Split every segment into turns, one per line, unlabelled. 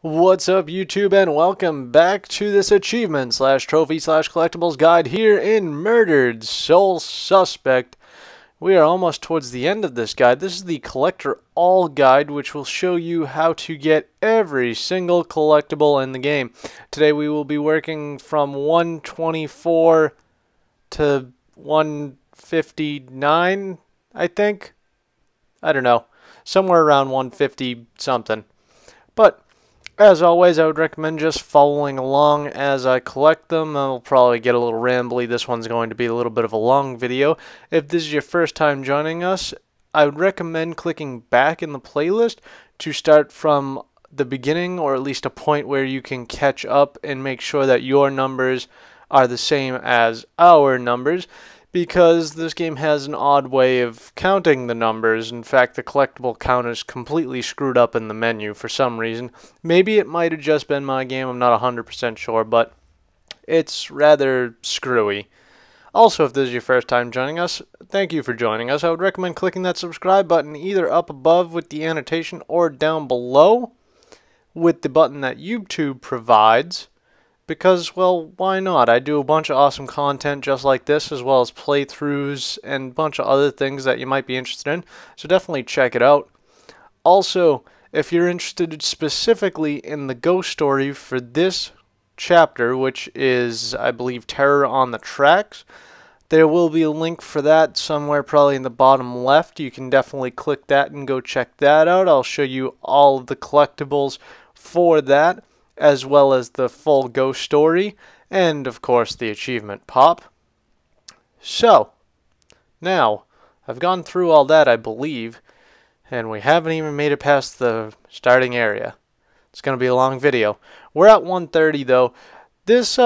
What's up, YouTube, and welcome back to this achievement slash trophy slash collectibles guide here in Murdered Soul Suspect. We are almost towards the end of this guide. This is the Collector All guide, which will show you how to get every single collectible in the game. Today we will be working from 124 to 159, I think. I don't know. Somewhere around 150 something. But as always, I would recommend just following along as I collect them. I'll probably get a little rambly. This one's going to be a little bit of a long video. If this is your first time joining us, I would recommend clicking back in the playlist to start from the beginning, or at least a point where you can catch up and make sure that your numbers are the same as our numbers, because this game has an odd way of counting the numbers. In fact, the collectible count is completely screwed up in the menu for some reason. Maybe it might have just been my game, I'm not 100% sure, but it's rather screwy. Also, if this is your first time joining us, thank you for joining us. I would recommend clicking that subscribe button either up above with the annotation or down below with the button that YouTube provides. Because, well, why not? I do a bunch of awesome content just like this, as well as playthroughs and a bunch of other things that you might be interested in, so definitely check it out. Also, if you're interested specifically in the ghost story for this chapter, which is, I believe, Terror on the Tracks, there will be a link for that somewhere probably in the bottom left. You can definitely click that and go check that out. I'll show you all of the collectibles for that, as well as the full ghost story, and of course the achievement pop. So, now, I've gone through all that, I believe, and we haven't even made it past the starting area. It's going to be a long video. We're at 130 though. This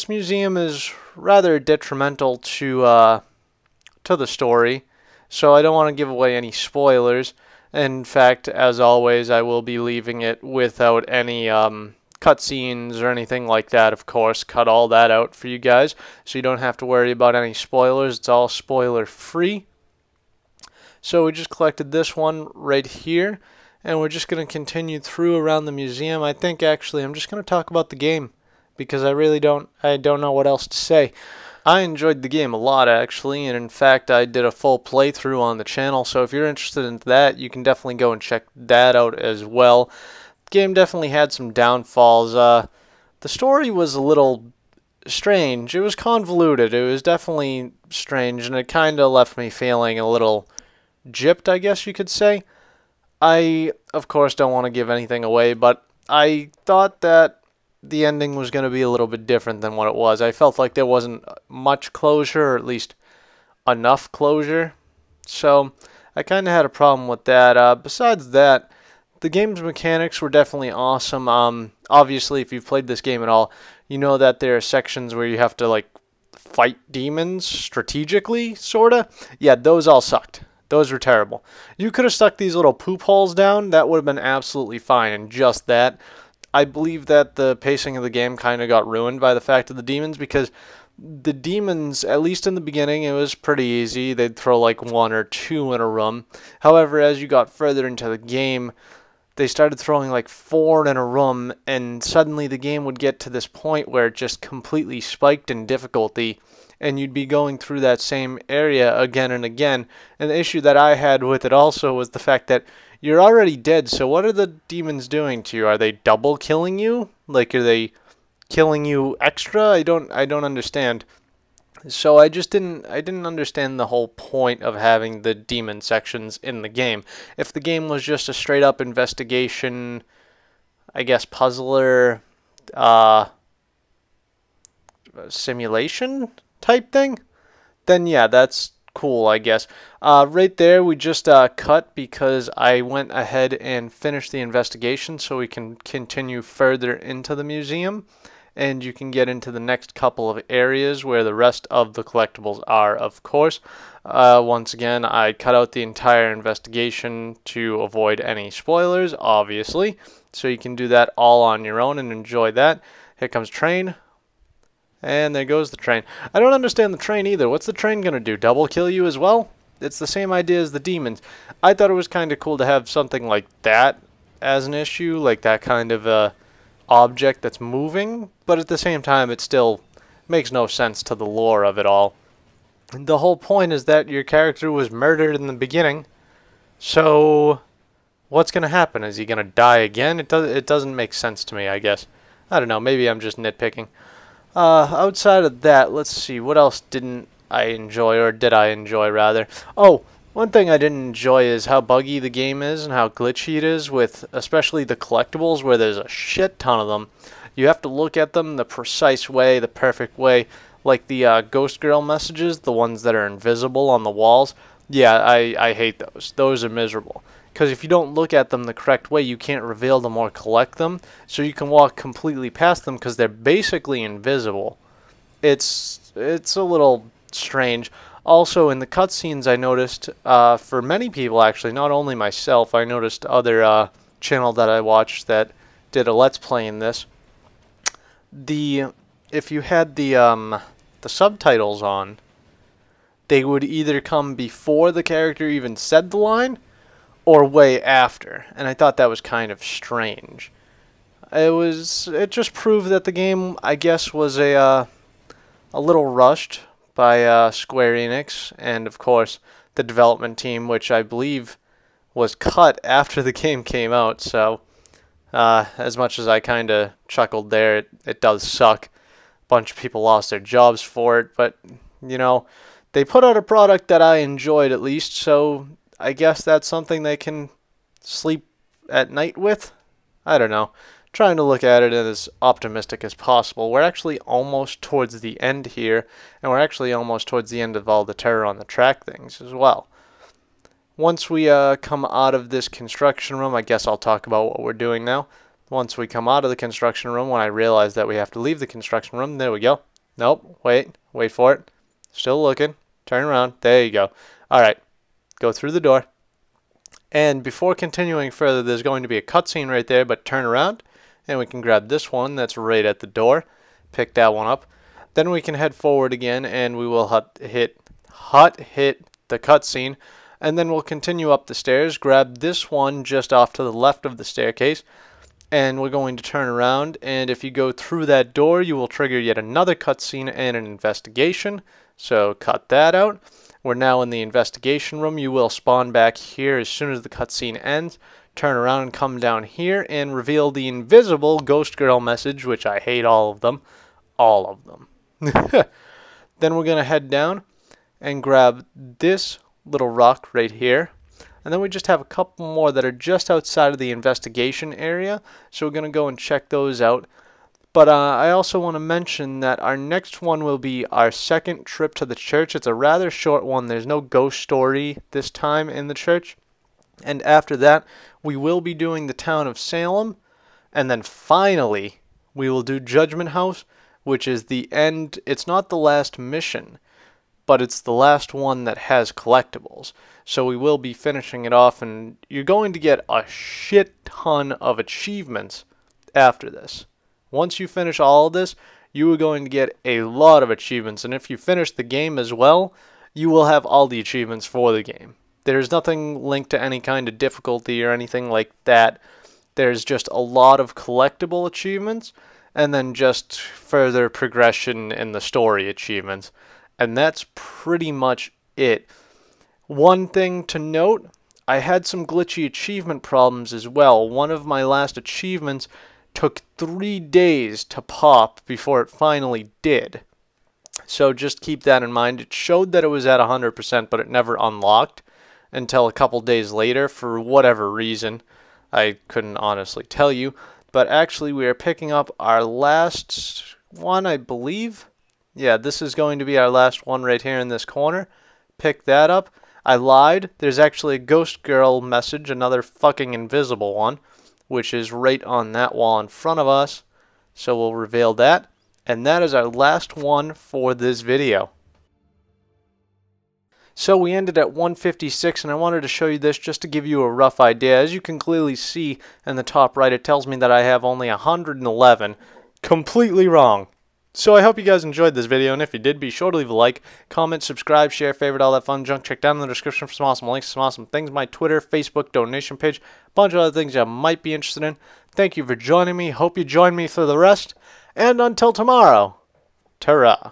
museum is rather detrimental to the story, so I don't want to give away any spoilers. In fact, as always, I will be leaving it without any cutscenes or anything like that, of course. Cut all that out for you guys, so you don't have to worry about any spoilers. It's all spoiler free. So we just collected this one right here, and we're just going to continue through around the museum. I think actually I'm just going to talk about the game, because I really don't know what else to say. I enjoyed the game a lot, actually, and in fact I did a full playthrough on the channel, so if you're interested in that, you can definitely go and check that out as well. Game definitely had some downfalls. The story was a little strange. It was convoluted. It was definitely strange, and it kind of left me feeling a little gypped, I guess you could say. I, of course, don't want to give anything away, but I thought that the ending was going to be a little bit different than what it was. I felt like there wasn't much closure, or at least enough closure. So I kind of had a problem with that. Besides that, the game's mechanics were definitely awesome. Obviously, if you've played this game at all, you know that there are sections where you have to, like, fight demons strategically, sorta. Yeah, those all sucked. Those were terrible. You could have stuck these little poop holes down. That would have been absolutely fine, and just that. I believe that the pacing of the game kind of got ruined by the fact of the demons, because the demons, at least in the beginning, it was pretty easy. They'd throw like one or two in a room. However, as you got further into the game, they started throwing like 4 in a room, and suddenly the game would get to this point where it just completely spiked in difficulty, and you'd be going through that same area again and again. And the issue that I had with it also was the fact that you're already dead, so what are the demons doing to you? Are they double killing you? Like, are they killing you extra? I don't understand. So I didn't understand the whole point of having the demon sections in the game. If the game was just a straight up investigation, I guess puzzler, simulation type thing, then yeah, that's cool, I guess. Right there we just cut because I went ahead and finished the investigation, so we can continue further into the museum. And you can get into the next couple of areas where the rest of the collectibles are, of course. Once again, I cut out the entire investigation to avoid any spoilers, obviously. So you can do that all on your own and enjoy that. Here comes train. And there goes the train. I don't understand the train either. What's the train going to do? Double kill you as well? It's the same idea as the demons. I thought it was kind of cool to have something like that as an issue, like that kind of object that's moving, but at the same time it still makes no sense to the lore of it all. The whole point is that your character was murdered in the beginning, so what's going to happen? Is he going to die again? It doesn't make sense to me, I guess. I don't know, maybe I'm just nitpicking. Outside of that, let's see, what else didn't I enjoy, or did I enjoy, rather? Oh, one thing I didn't enjoy is how buggy the game is and how glitchy it is, with especially the collectibles, where there's a shit ton of them. You have to look at them the precise way, the perfect way, like the Ghost Girl messages, the ones that are invisible on the walls. Yeah, I hate those. Those are miserable. Because if you don't look at them the correct way, you can't reveal them or collect them. So you can walk completely past them because they're basically invisible. It's a little strange. Also, in the cutscenes, I noticed, for many people actually, not only myself, I noticed other channel that I watched that did a Let's Play in this. If you had the subtitles on, they would either come before the character even said the line, or way after, and I thought that was kind of strange. It just proved that the game, I guess, was a little rushed by Square Enix, and of course the development team, which I believe was cut after the game came out. So as much as I kind of chuckled there, it does suck. A bunch of people lost their jobs for it, but you know, they put out a product that I enjoyed at least, so I guess that's something they can sleep at night with? I don't know. Trying to look at it as optimistic as possible. We're actually almost towards the end here, and we're actually almost towards the end of all the Terror on the Track things as well. Once we come out of this construction room, I guess I'll talk about what we're doing now. Once we come out of the construction room, when I realize that we have to leave the construction room, there we go. Nope, wait for it. Still looking. Turn around. There you go. Alright. Go through the door, and before continuing further, there's going to be a cutscene right there, but turn around and we can grab this one that's right at the door, pick that one up, then we can head forward again and we will hit the cutscene, and then we'll continue up the stairs, grab this one just off to the left of the staircase, and we're going to turn around, and if you go through that door you will trigger yet another cutscene and an investigation, so cut that out. We're now in the investigation room. You will spawn back here as soon as the cutscene ends. Turn around and come down here and reveal the invisible Ghost Girl message, which I hate all of them. All of them. Then we're going to head down and grab this little rock right here. And then we just have a couple more that are just outside of the investigation area. So we're going to go and check those out. But I also want to mention that our next one will be our second trip to the church. It's a rather short one. There's no ghost story this time in the church. And after that, we will be doing the town of Salem. And then finally, we will do Judgment House, which is the end. It's not the last mission, but it's the last one that has collectibles. So we will be finishing it off, and you're going to get a shit ton of achievements after this. Once you finish all of this, you are going to get a lot of achievements, and if you finish the game as well, you will have all the achievements for the game. There's nothing linked to any kind of difficulty or anything like that. There's just a lot of collectible achievements, and then just further progression in the story achievements. And that's pretty much it. One thing to note, I had some glitchy achievement problems as well. One of my last achievements took 3 days to pop before it finally did. So just keep that in mind. It showed that it was at 100%, but it never unlocked until a couple days later for whatever reason. I couldn't honestly tell you. But actually, we are picking up our last one, I believe. Yeah, this is going to be our last one right here in this corner. Pick that up. I lied. There's actually a Ghost Girl message, another fucking invisible one, which is right on that wall in front of us. So we'll reveal that. And that is our last one for this video. So we ended at 156, and I wanted to show you this just to give you a rough idea. As you can clearly see in the top right, it tells me that I have only 111. Completely wrong. So I hope you guys enjoyed this video, and if you did, be sure to leave a like, comment, subscribe, share, favorite, all that fun junk. Check down in the description for some awesome links, some awesome things, my Twitter, Facebook, donation page, a bunch of other things you might be interested in. Thank you for joining me. Hope you join me for the rest, and until tomorrow, ta-ra.